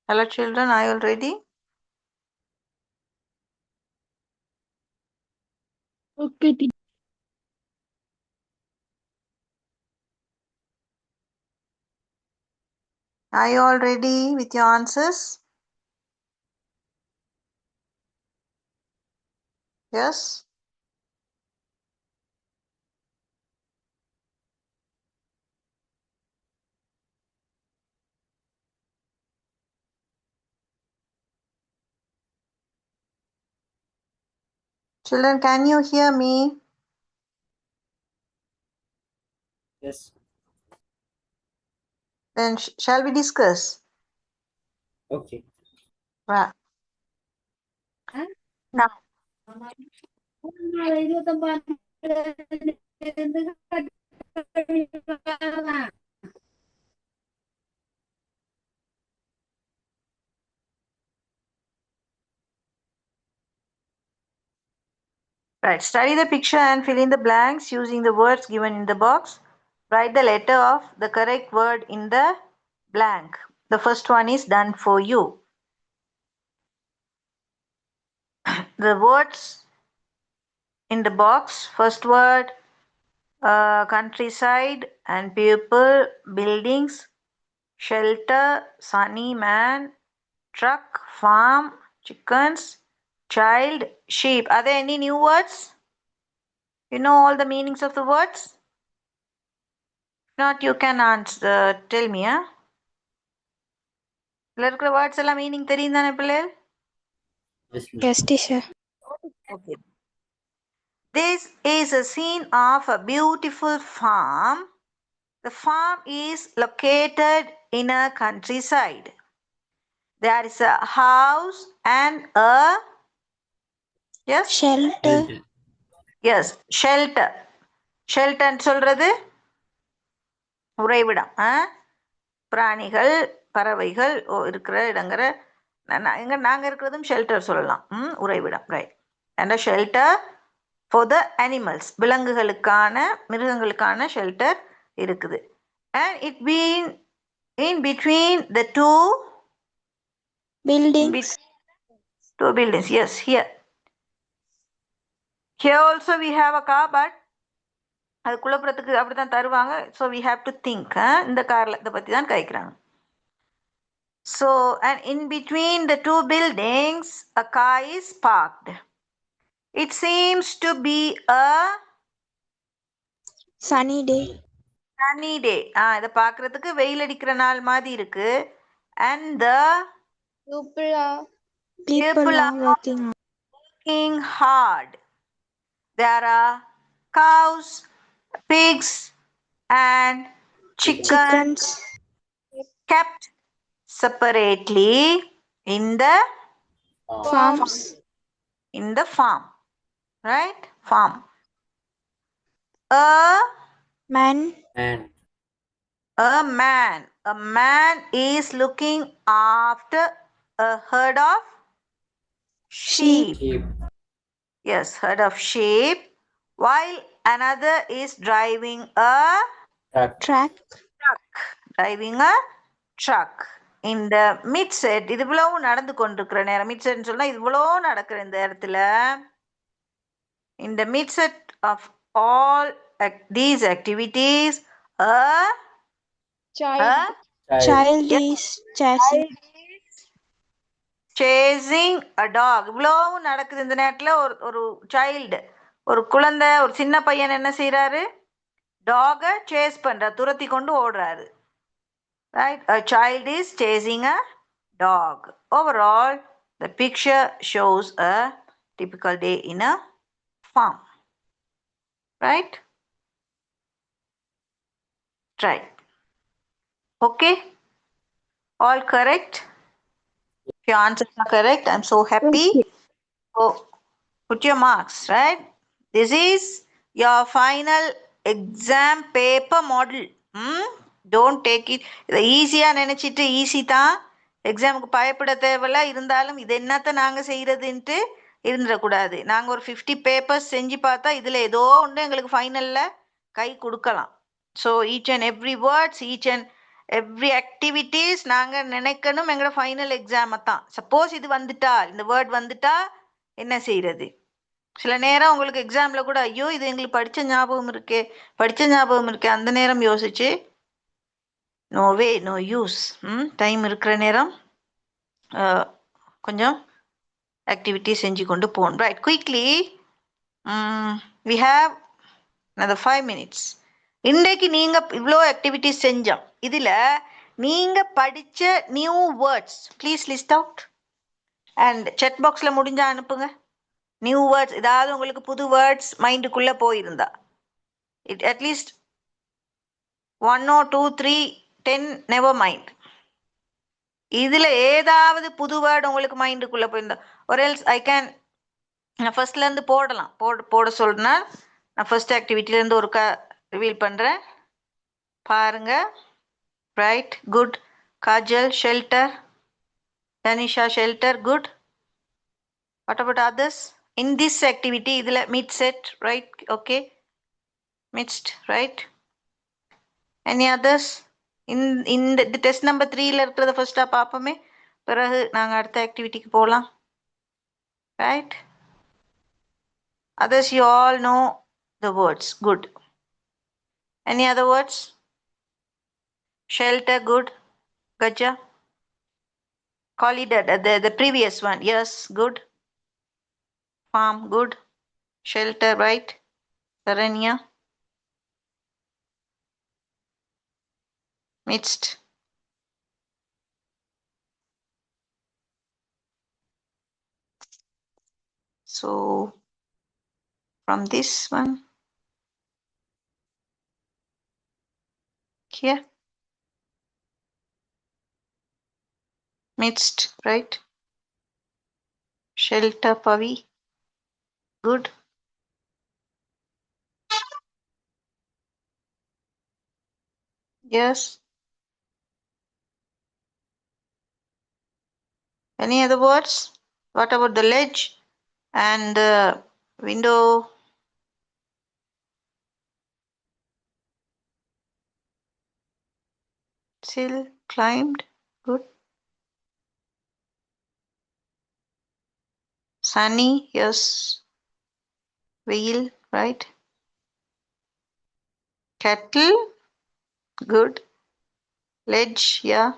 Hello, children. Are you all ready? Okay, teacher. Are you all ready with your answers? Yes? Children, can you hear me? Yes. Then shall we discuss? Okay. Right. Now, right. Study the picture and fill in the blanks using the words given in the box. Write the letter of the correct word in the blank. The first one is done for you. The words in the box, first word, countryside and people, buildings, shelter, sunny man, truck, farm, chickens, child, sheep. Are there any new words? You know all the meanings of the words? If not, you can answer. Tell me, huh? இதுல இருக்கிற words எல்லாம் meaning தெரியும் தானே பிள்ளைகள்? Yes, ma'am. Yes, teacher. Okay. This is a scene of a beautiful farm. The farm is located in a countryside. There is a house and a yes Shelter. Shelter. yes shelter. Shelter சொல்றது உறைவிடம். பிராணிகள் பறவைகள் இருக்கிற இடங்கிற எங்க நாங்க இருக்கிறதும் shelter சொல்லலாம். உறைவிடம், right. And shelter for the animals, விலங்குகளுக்கான மிருகங்களுக்கான ஷெல்டர் இருக்குது. And it been in between the two Buildings. two buildings. Yes, here also we have a car, but அது குழப்பறதுக்கு அப்படித்தான் தருவாங்க. So we have to think. இந்த கார்ல இதை பற்றி தான் கேட்குறாங்க. So, and in between the two buildings, a car is parked. It seems to be a Sunny day. sunny day. இதை பார்க்கறதுக்கு வெயில் அடிக்கிற நாள் மாதிரி இருக்கு. And the People are working hard. There are cows, pigs, and chickens kept separately in the farms. In the farm, right? Farm. A Man. man is looking after a herd of sheep. Yes, herd of sheep, while another is driving a truck. Driving a truck. In the mid set, இது இவ்வளவு நடந்து கொண்டிருக்கிற நேரம், mid செட்னு சொன்னா இது இவ்வளவு நடக்கிற இந்த இடத்துல, in the mid set of all these activities, a child is chasing a dog. இவ்வளவு நடக்குது இந்த நேரத்துல. ஒரு சைல்டு, ஒரு குழந்தை, ஒரு சின்ன பையன் என்ன செய்யறாரு? டாக சேஸ் பண்ற, துரத்தி கொண்டு ஓடுறாரு. Right? A child is chasing a dog. Overall, the picture shows a typical day in a farm. Right? Right. Okay? All correct? If your answers are correct, I'm so happy. So, put your marks, right? This is your final exam paper model. Don't take it. இதை ஈஸியாக நினச்சிட்டு easy தான், எக்ஸாமுக்கு பயப்பட தேவையில்ல. இருந்தாலும் இது என்னத்தை நாங்கள் செய்கிறதுன்ட்டு இருந்துடக்கூடாது. நாங்கள் ஒரு 50 பேப்பர்ஸ் செஞ்சு பார்த்தா இதில் ஏதோ ஒன்று எங்களுக்கு ஃபைனலில் கை கொடுக்கலாம். So each and every words, each and every activities நாங்கள் நினைக்கணும் எங்களோட ஃபைனல் எக்ஸாமை தான். சப்போஸ் இது வந்துட்டா, இந்த வேர்ட் வந்துட்டா என்ன செய்கிறது? சில நேரம் உங்களுக்கு எக்ஸாமில் கூட ஐயோ இது எங்களுக்கு படித்த ஞாபகம் இருக்கே அந்த நேரம் யோசிச்சு no way no use. Time இருக்கிற நேரம் கொஞ்சம் ஆக்டிவிட்டி செஞ்சு கொண்டு போகணும். Right, quickly we have another 5 minutes. இன்றைக்கு நீங்கள் இவ்வளோ ஆக்டிவிட்டிஸ் செஞ்சோம். இதில் நீங்கள் படித்த new words please list out and set பாக்ஸில் முடிஞ்சா அனுப்புங்க. நியூ வேர்ட்ஸ், ஏதாவது உங்களுக்கு புது வேர்ட்ஸ் மைண்டுக்குள்ளே போயிருந்தா, it at least 1 or 2 3 10 never mind. இதில் ஏதாவது புது வேர்டு உங்களுக்கு மைண்டுக்குள்ளே போயிருந்தா, ஒரு எல்ஸ் ஐ கேன் நான் ஃபர்ஸ்ட்லேருந்து போடலாம். போட சொல்றேன்னா நான் ஃபர்ஸ்ட் ஆக்டிவிட்டிலேருந்து ஒருக்கா ரிவீல் பண்ணுறேன். பாருங்க. Right, good. Kajal, shelter. Tanisha, shelter, good. What about others? In this activity, இதில் mid set, right? Okay. Mixed, right? Any others? In the test number 3ல இருக்கிறத ஃபர்ஸ்டா பார்ப்போமே, பிறகு நாங்கள் அடுத்த ஆக்டிவிட்டிக்கு போகலாம். Right? Others, you all know the words. Good. Any other words? Shelter, good. Gaja. Collider, the previous one. Yes, good. Farm, good. Shelter, right. Saranya. Mixed. So, from this one, here. Mixed, right. Shelter, Pavi. Good. Yes. Any other words? What about the ledge and the window? Sill, climbed. Good. Sunny, yes. Wheel, right. Cattle, good. Ledge, yeah.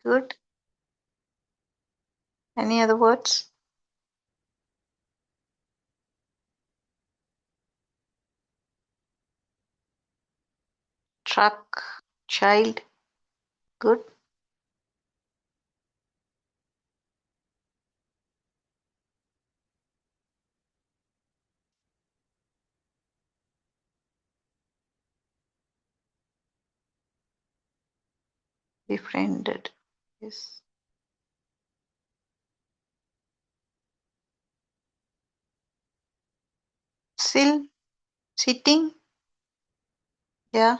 Good. Any other words? Truck, child, good. Befriended, yes. Sill, sitting, yeah.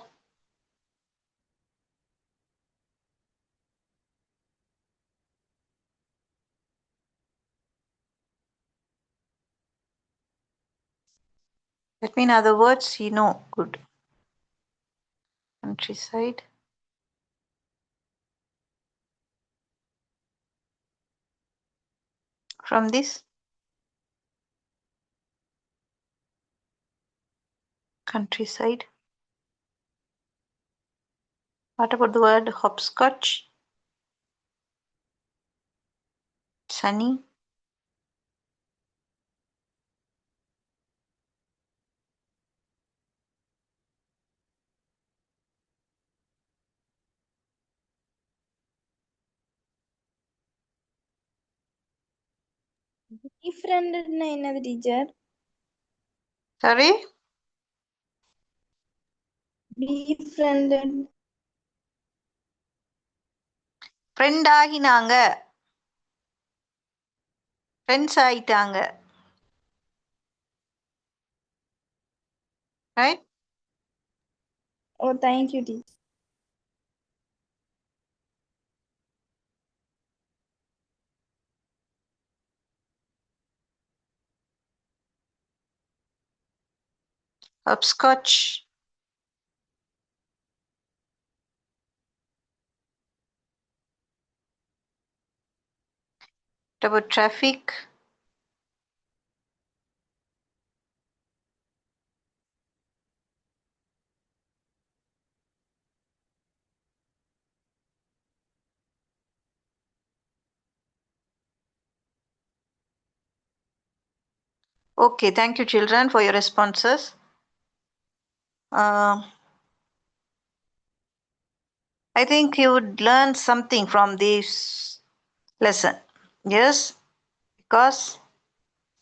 That mean other words, you know, good. Countryside. From this, countryside. What about the word hopscotch? Sunny. Befriendedனா என்னது teacher? Sorry? Befriended. Friend ஆகினாங்க. Friends ஆயிட்டாங்க. Right? Oh, thank you, teacher. Hopscotch. What about traffic? Okay, thank you, children, for your responses. I think you would learn something from this lesson. Yes, because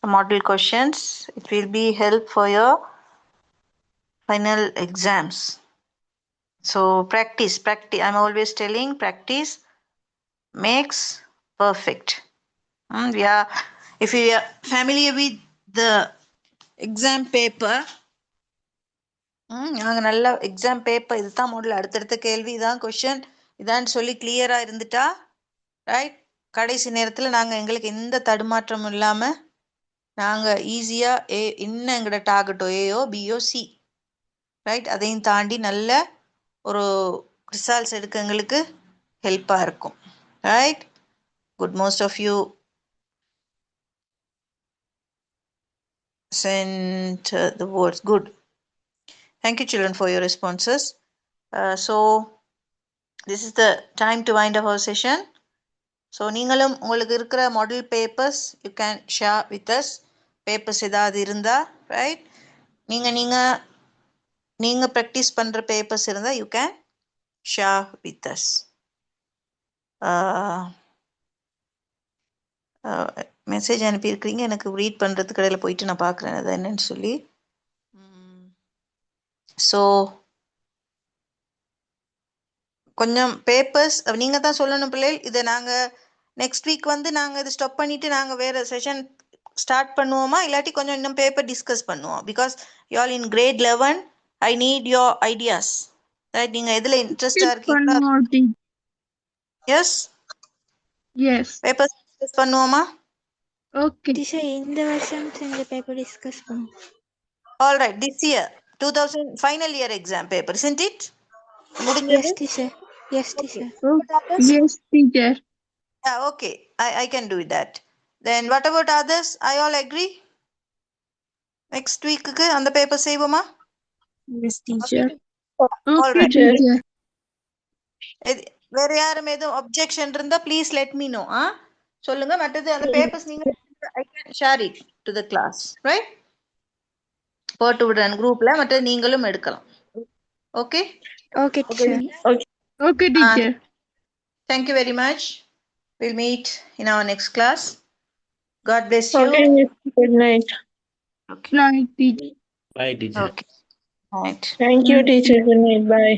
the model questions, it will be help for your final exams. So practice. I'm always telling practice makes perfect. We are, if you are familiar with the exam paper, நாங்கள் நல்லா exam paper இதுதான் model, அடுத்தடுத்த கேள்வி இதான் question இதான்னு சொல்லி கிளியராக இருந்துட்டா right, கடைசி நேரத்தில் நாங்கள் எங்களுக்கு எந்த தடுமாற்றமும் இல்லாமல் நாங்கள் ஈஸியாக இன்னும் எங்களோட டார்கெட்டோ ஏயோ பிஓ சி ரைட் அதையும் தாண்டி நல்ல ஒரு ரிசல்ட்ஸ் எடுக்க எங்களுக்கு ஹெல்ப்பாக இருக்கும். Right, good. Most of you sent the words. Good. Thank you, children, for your responses. So this is the time to wind up our session. So நீங்களும் உங்களுக்கு இருக்கிற model papers you can share with us. Papers ஏதாவது இருந்தா right, நீங்க practice பண்ற papers இருந்தா you can share with us. Message அனுப்பியிருக்கிறீங்க, எனக்கு ரீட் பண்ணுறதுக்கு இடையில போயிட்டு நான் பார்க்குறேன் அது என்னன்னு சொல்லி. ஸோ கொஞ்சம் பேப்பர்ஸ் நீங்கள் தான் சொல்லணும் பிள்ளைகள். இதை நாங்கள் நெக்ஸ்ட் வீக் வந்து நாங்கள் இதை ஸ்டாப் பண்ணிவிட்டு நாங்கள் வேறு செஷன் ஸ்டார்ட் பண்ணுவோமா, இல்லாட்டி கொஞ்சம் இன்னும் பேப்பர் டிஸ்கஸ் பண்ணுவோம். Because you all in grade 11, I need your ideas. Right, நீங்கள் எதில் இன்ட்ரெஸ்டாக இருக்கீங்களோ. எஸ் எஸ், பேப்பர்ஸ் டிஸ்கஸ் பண்ணுவோமா? ஓகே டீச்சர் இந்த வருஷம் செஞ்ச பேப்பர் டிஸ்கஸ் பண்ணுவோம். All right, this year 2000 final year exam paper isn't it? முடிஞ்சது. Yes teacher, yes teacher. Yes teacher. Yeah, okay, I can do that. Then what about others? I all agree? Next week க்கு அந்த paper செய்வோமா? Yes, teacher. All right. Teacher. வேற யாரும் எதுவும் objection இருந்தா please let me no. சொல்லுங்க. மற்றது அந்த பேப்பர்ஸ் நீங்க I can share it to the class, right? போட்டு விடுறேன் குரூப்ல, மற்றது நீங்களும் எடுக்கலாம். Okay okay teacher. Okay teacher. Thank you very much. We'll meet in our next class. God bless you. Okay, good night. Okay. Night, teacher. Bye, teacher. Okay. Right. Thank you, teacher. Good night. Bye.